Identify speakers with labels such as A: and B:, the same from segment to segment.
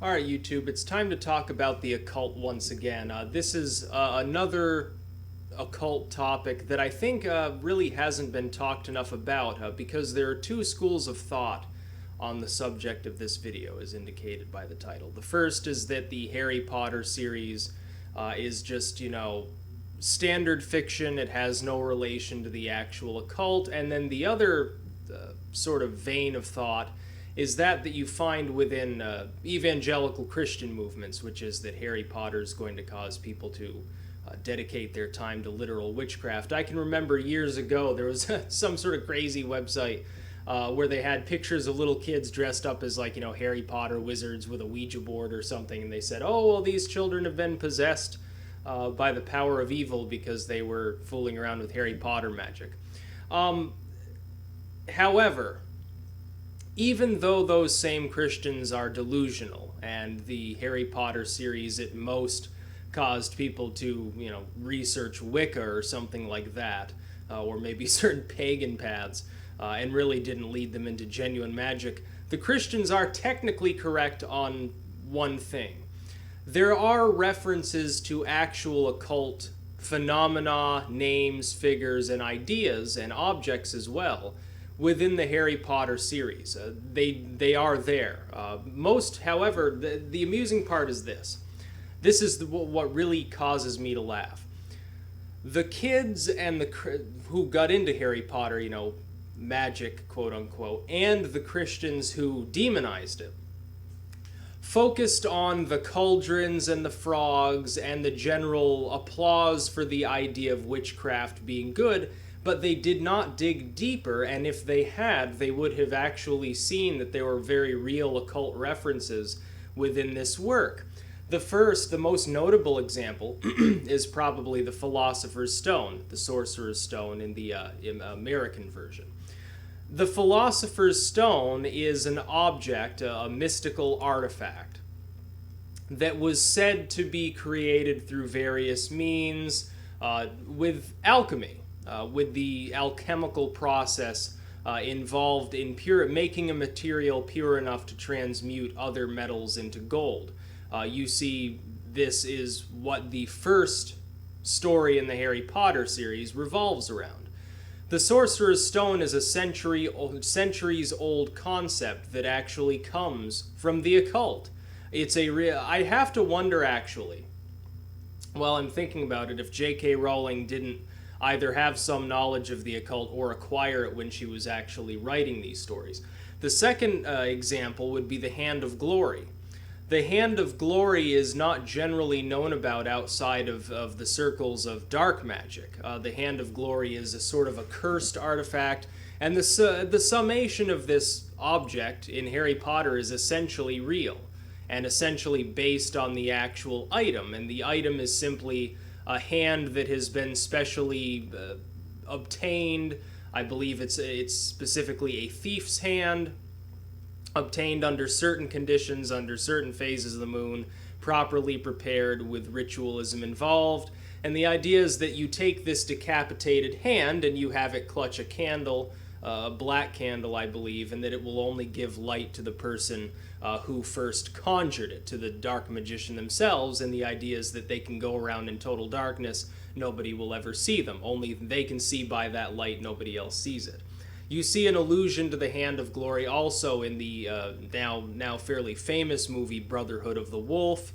A: Alright, YouTube, it's time to talk about the occult once again. This is another occult topic that I think really hasn't been talked enough about because there are two schools of thought on the subject of this video, as indicated by the title. The first is that the Harry Potter series is just, standard fiction. It has no relation to the actual occult. And then the other sort of vein of thought is that you find within evangelical Christian movements, which is that Harry Potter is going to cause people to dedicate their time to literal witchcraft. I can remember years ago there was some sort of crazy website where they had pictures of little kids dressed up as Harry Potter wizards with a Ouija board or something, and they said, oh, well, these children have been possessed by the power of evil because they were fooling around with Harry Potter magic. However, even though those same Christians are delusional, and the Harry Potter series at most caused people to, research Wicca or something like that, or maybe certain pagan paths, and really didn't lead them into genuine magic, the Christians are technically correct on one thing. There are references to actual occult phenomena, names, figures, and ideas, and objects as well, within the Harry Potter series. They are there. However, the amusing part is this. This is what really causes me to laugh. The kids and who got into Harry Potter, magic, quote unquote, and the Christians who demonized it, focused on the cauldrons and the frogs and the general applause for the idea of witchcraft being good, but they did not dig deeper, and if they had, they would have actually seen that there were very real occult references within this work. The most notable example is probably the Philosopher's Stone, the Sorcerer's Stone in the American version. The Philosopher's Stone is an object, a mystical artifact, that was said to be created through various means with alchemy. With the alchemical process involved in making a material pure enough to transmute other metals into gold. You see, this is what the first story in the Harry Potter series revolves around. The Sorcerer's Stone is a centuries-old concept that actually comes from the occult. I have to wonder, actually, while I'm thinking about it, if J.K. Rowling didn't either have some knowledge of the occult or acquire it when she was actually writing these stories. The second example would be the Hand of Glory. The Hand of Glory is not generally known about outside of the circles of dark magic. The Hand of Glory is a sort of a cursed artifact, and the summation of this object in Harry Potter is essentially real, and essentially based on the actual item, and the item is simply a hand that has been specially obtained. I believe it's specifically a thief's hand, obtained under certain conditions, under certain phases of the moon, properly prepared with ritualism involved. And the idea is that you take this decapitated hand and you have it clutch a candle, a black candle, I believe, and that it will only give light to the person who first conjured it, to the dark magician themselves, and the idea is that they can go around in total darkness, nobody will ever see them, only they can see by that light, nobody else sees it. You see an allusion to the Hand of Glory also in the now fairly famous movie Brotherhood of the Wolf,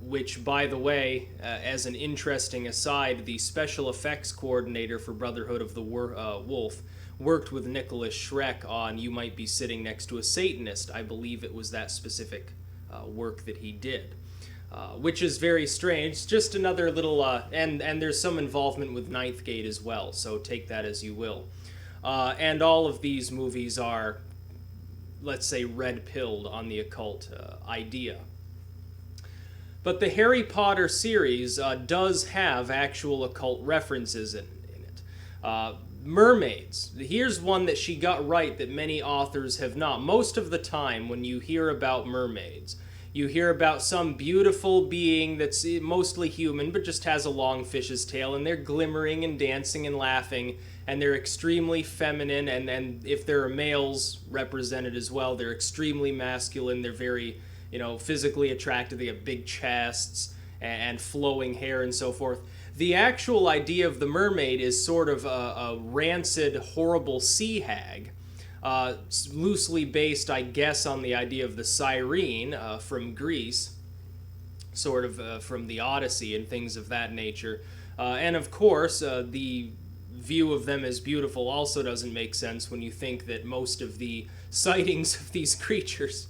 A: which, by the way, as an interesting aside, the special effects coordinator for Brotherhood of the Wolf worked with Nicholas Schreck on You Might Be Sitting Next to a Satanist. I believe it was that specific work that he did, which is very strange. Just another little, and there's some involvement with Ninth Gate as well, so take that as you will. And all of these movies are, let's say, red-pilled on the occult idea. But the Harry Potter series does have actual occult references in it. Mermaids. Here's one that she got right that many authors have not. Most of the time when you hear about mermaids, you hear about some beautiful being that's mostly human but just has a long fish's tail, and they're glimmering and dancing and laughing, and they're extremely feminine, and if there are males represented as well, they're extremely masculine. They're very, physically attractive. They have big chests and flowing hair and so forth. The actual idea of the mermaid is sort of a rancid, horrible sea hag, loosely based, I guess, on the idea of the Cyrene from Greece, sort of from the Odyssey and things of that nature. And of course, the view of them as beautiful also doesn't make sense when you think that most of the sightings of these creatures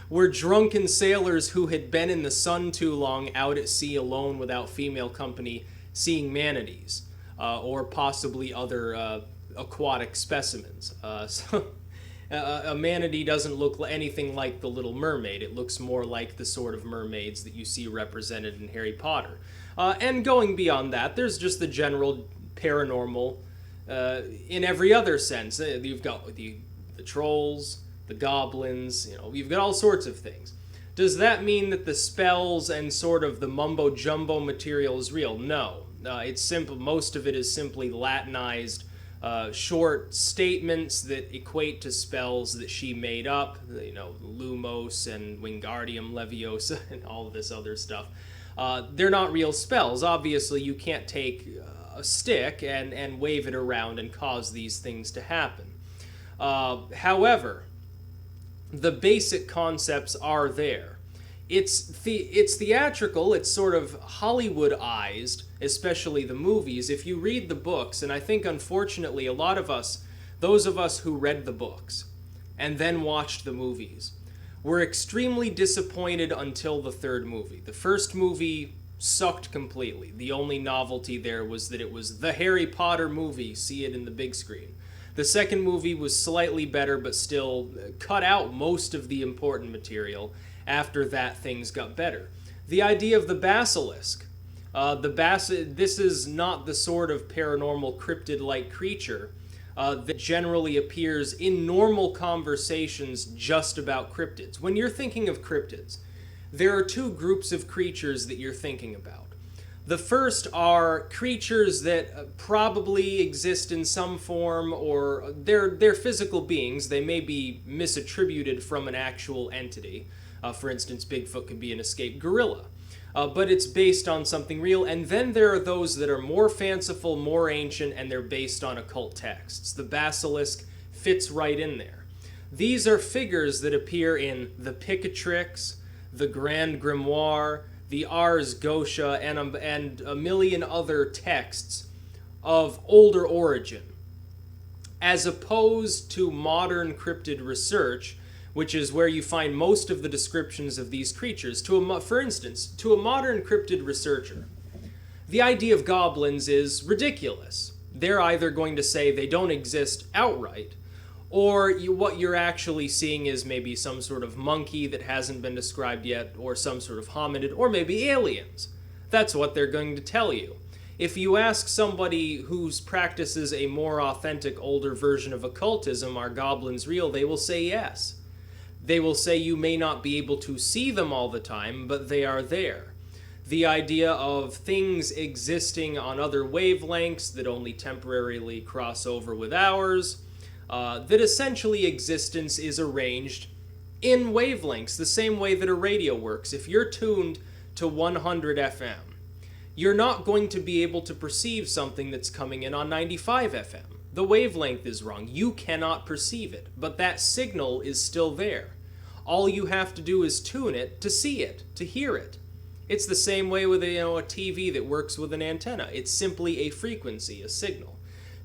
A: were drunken sailors who had been in the sun too long out at sea alone without female company, seeing manatees, or possibly other aquatic specimens. A manatee doesn't look anything like the Little Mermaid. It looks more like the sort of mermaids that you see represented in Harry Potter. And going beyond that, there's just the general paranormal in every other sense. You've got the trolls, the goblins, you've got all sorts of things. Does that mean that the spells and sort of the mumbo-jumbo material is real? No. It's simple. Most of it is simply Latinized short statements that equate to spells that she made up, Lumos and Wingardium Leviosa and all of this other stuff. They're not real spells. Obviously, you can't take a stick and wave it around and cause these things to happen. However, the basic concepts are there. It's theatrical, it's sort of Hollywoodized, especially the movies. If you read the books, and I think unfortunately a lot of us, those of us who read the books and then watched the movies, were extremely disappointed until the third movie. The first movie sucked completely. The only novelty there was that it was the Harry Potter movie, see it in the big screen. The second movie was slightly better, but still cut out most of the important material. After that, things got better. The idea of the basilisk. This is not the sort of paranormal cryptid-like creature that generally appears in normal conversations just about cryptids. When you're thinking of cryptids, there are two groups of creatures that you're thinking about. The first are creatures that probably exist in some form, or they're physical beings. They may be misattributed from an actual entity. For instance, Bigfoot could be an escaped gorilla. But it's based on something real. And then there are those that are more fanciful, more ancient, and they're based on occult texts. The basilisk fits right in there. These are figures that appear in the Picatrix, the Grand Grimoire, the Ars Goetia, and a million other texts of older origin, as opposed to modern cryptid research, which is where you find most of the descriptions of these creatures. For instance, to a modern cryptid researcher, the idea of goblins is ridiculous. They're either going to say they don't exist outright, or what you're actually seeing is maybe some sort of monkey that hasn't been described yet, or some sort of hominid, or maybe aliens. That's what they're going to tell you. If you ask somebody who practices a more authentic, older version of occultism, are goblins real? They will say yes. They will say you may not be able to see them all the time, but they are there. The idea of things existing on other wavelengths that only temporarily cross over with ours, that essentially existence is arranged in wavelengths, the same way that a radio works. If you're tuned to 100 FM, you're not going to be able to perceive something that's coming in on 95 FM. The wavelength is wrong. You cannot perceive it, but that signal is still there. All you have to do is tune it to see it, to hear it. It's the same way with a TV that works with an antenna. It's simply a frequency, a signal.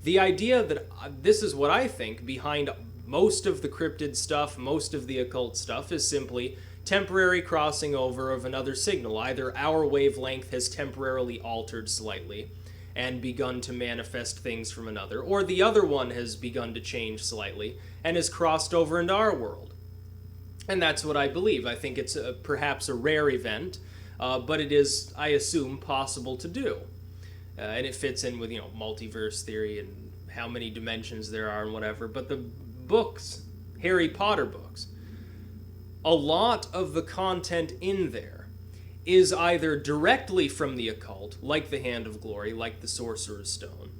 A: The idea that this is what I think behind most of the cryptid stuff, most of the occult stuff, is simply temporary crossing over of another signal. Either our wavelength has temporarily altered slightly and begun to manifest things from another, or the other one has begun to change slightly and has crossed over into our world. And that's what I believe. I think it's perhaps a rare event, but it is, I assume, possible to do. And it fits in with, multiverse theory and how many dimensions there are and whatever. But the books, Harry Potter books, a lot of the content in there is either directly from the occult, like the Hand of Glory, like the Sorcerer's Stone,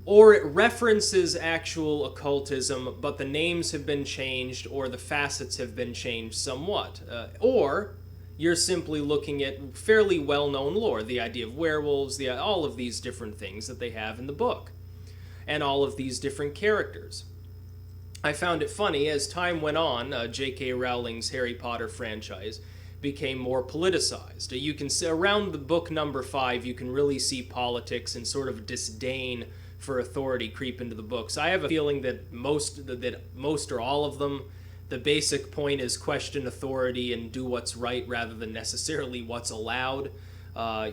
A: or it references actual occultism, but the names have been changed or the facets have been changed somewhat. Or you're simply looking at fairly well-known lore, the idea of werewolves, all of these different things that they have in the book, and all of these different characters. I found it funny, as time went on, J.K. Rowling's Harry Potter franchise became more politicized. You can see around the book number 5, you can really see politics and sort of disdain for authority creep into the books. I have a feeling that most or all of them, the basic point is question authority and do what's right rather than necessarily what's allowed.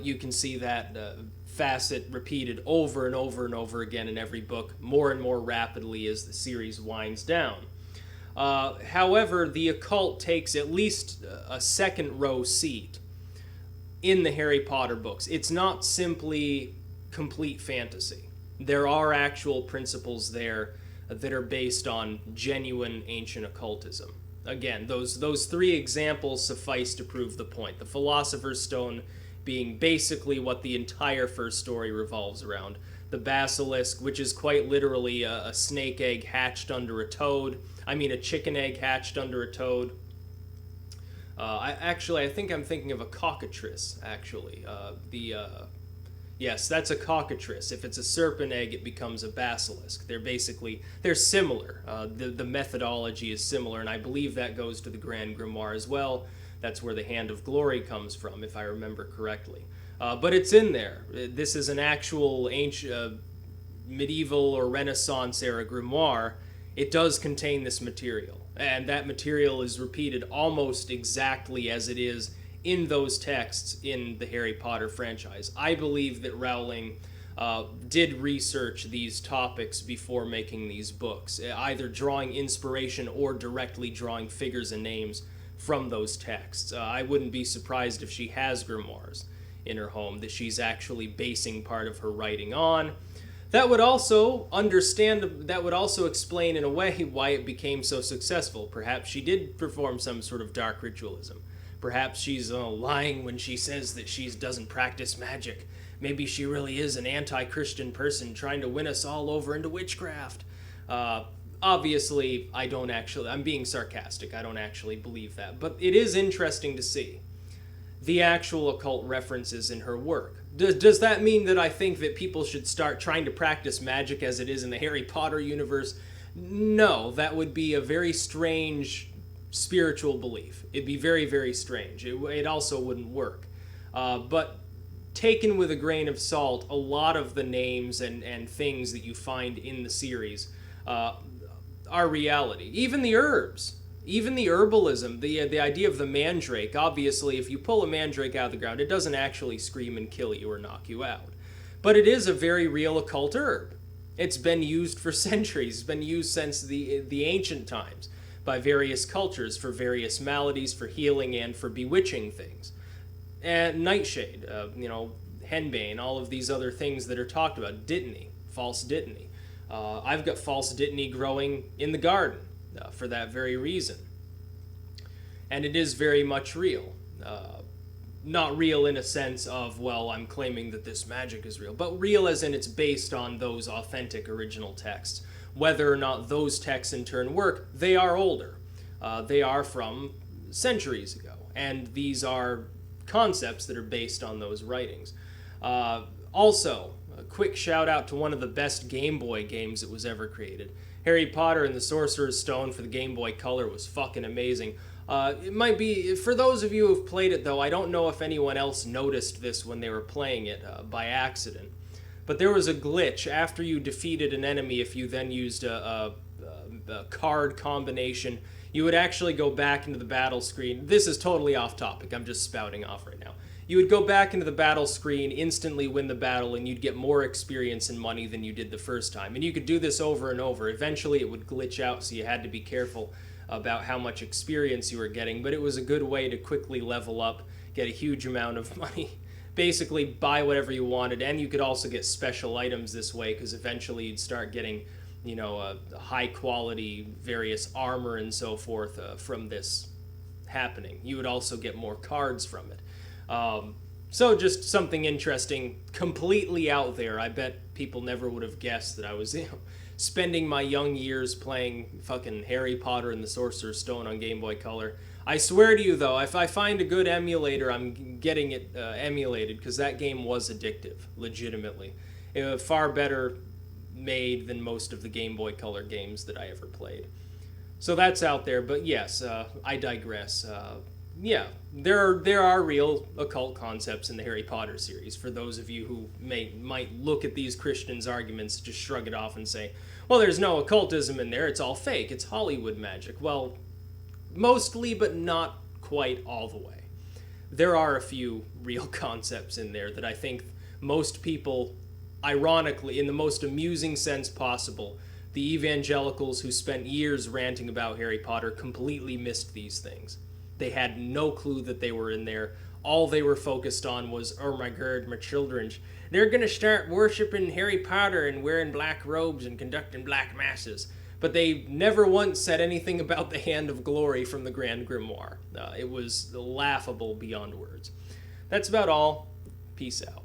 A: You can see that facet repeated over and over and over again in every book, more and more rapidly as the series winds down. However, the occult takes at least a second row seat in the Harry Potter books. It's not simply complete fantasy. There are actual principles there that are based on genuine ancient occultism. Again, those 3 examples suffice to prove the point. The Philosopher's Stone being basically what the entire first story revolves around. The basilisk, which is quite literally a snake egg hatched under a toad. A chicken egg hatched under a toad. I think I'm thinking of a cockatrice, actually. Yes, that's a cockatrice. If it's a serpent egg, it becomes a basilisk. They're similar. The methodology is similar, and I believe that goes to the Grand Grimoire as well. That's where the Hand of Glory comes from, if I remember correctly. But it's in there. This is an actual ancient, medieval or Renaissance era grimoire. It does contain this material, and that material is repeated almost exactly as it is in those texts in the Harry Potter franchise. I believe that Rowling did research these topics before making these books, either drawing inspiration or directly drawing figures and names from those texts. I wouldn't be surprised if she has grimoires in her home that she's actually basing part of her writing on. That would also explain in a way why it became so successful. Perhaps she did perform some sort of dark ritualism. Perhaps she's lying when she says that she doesn't practice magic. Maybe she really is an anti-Christian person trying to win us all over into witchcraft. Obviously, I'm being sarcastic. I don't actually believe that. But it is interesting to see the actual occult references in her work. Does that mean that I think that people should start trying to practice magic as it is in the Harry Potter universe? No, that would be a very strange spiritual belief. It'd be very, very strange. It also wouldn't work. But taken with a grain of salt, a lot of the names and things that you find in the series are reality. Even the herbs. Even the herbalism, the idea of the mandrake. Obviously, if you pull a mandrake out of the ground, it doesn't actually scream and kill you or knock you out. But it is a very real occult herb. It's been used for centuries. It's been used since the ancient times by various cultures for various maladies, for healing, and for bewitching things. And nightshade, henbane, all of these other things that are talked about. Dittany, false dittany. I've got false dittany growing in the garden. For that very reason. And it is very much real. Not real in a sense of, well, I'm claiming that this magic is real, but real as in it's based on those authentic original texts. Whether or not those texts in turn work, they are older. They are from centuries ago, and these are concepts that are based on those writings. Also, a quick shout out to one of the best Game Boy games that was ever created. Harry Potter and the Sorcerer's Stone for the Game Boy Color was fucking amazing. It might be, for those of you who've played it though, I don't know if anyone else noticed this when they were playing it by accident, but there was a glitch after you defeated an enemy. If you then used a card combination, you would actually go back into the battle screen. This is totally off topic, I'm just spouting off right now. You would go back into the battle screen, instantly win the battle, and you'd get more experience and money than you did the first time. And you could do this over and over. Eventually it would glitch out, so you had to be careful about how much experience you were getting. But it was a good way to quickly level up, get a huge amount of money, basically buy whatever you wanted. And you could also get special items this way, because eventually you'd start getting, a high quality, various armor and so forth from this happening. You would also get more cards from it. So just something interesting, completely out there. I bet people never would have guessed that I was, spending my young years playing fucking Harry Potter and the Sorcerer's Stone on Game Boy Color. I swear to you, though, if I find a good emulator, I'm getting it emulated, because that game was addictive, legitimately. It was far better made than most of the Game Boy Color games that I ever played. So that's out there, but yes, I digress. Yeah, there are real occult concepts in the Harry Potter series. For those of you who might look at these Christians' arguments, just shrug it off and say, well, there's no occultism in there, it's all fake, it's Hollywood magic. Well, mostly, but not quite all the way. There are a few real concepts in there that I think most people, ironically, in the most amusing sense possible, the evangelicals who spent years ranting about Harry Potter completely missed these things. They had no clue that they were in there. All they were focused on was, oh my god, my children, they're gonna start worshipping Harry Potter and wearing black robes and conducting black masses. But they never once said anything about the Hand of Glory from the Grand Grimoire. It was laughable beyond words. That's about all. Peace out.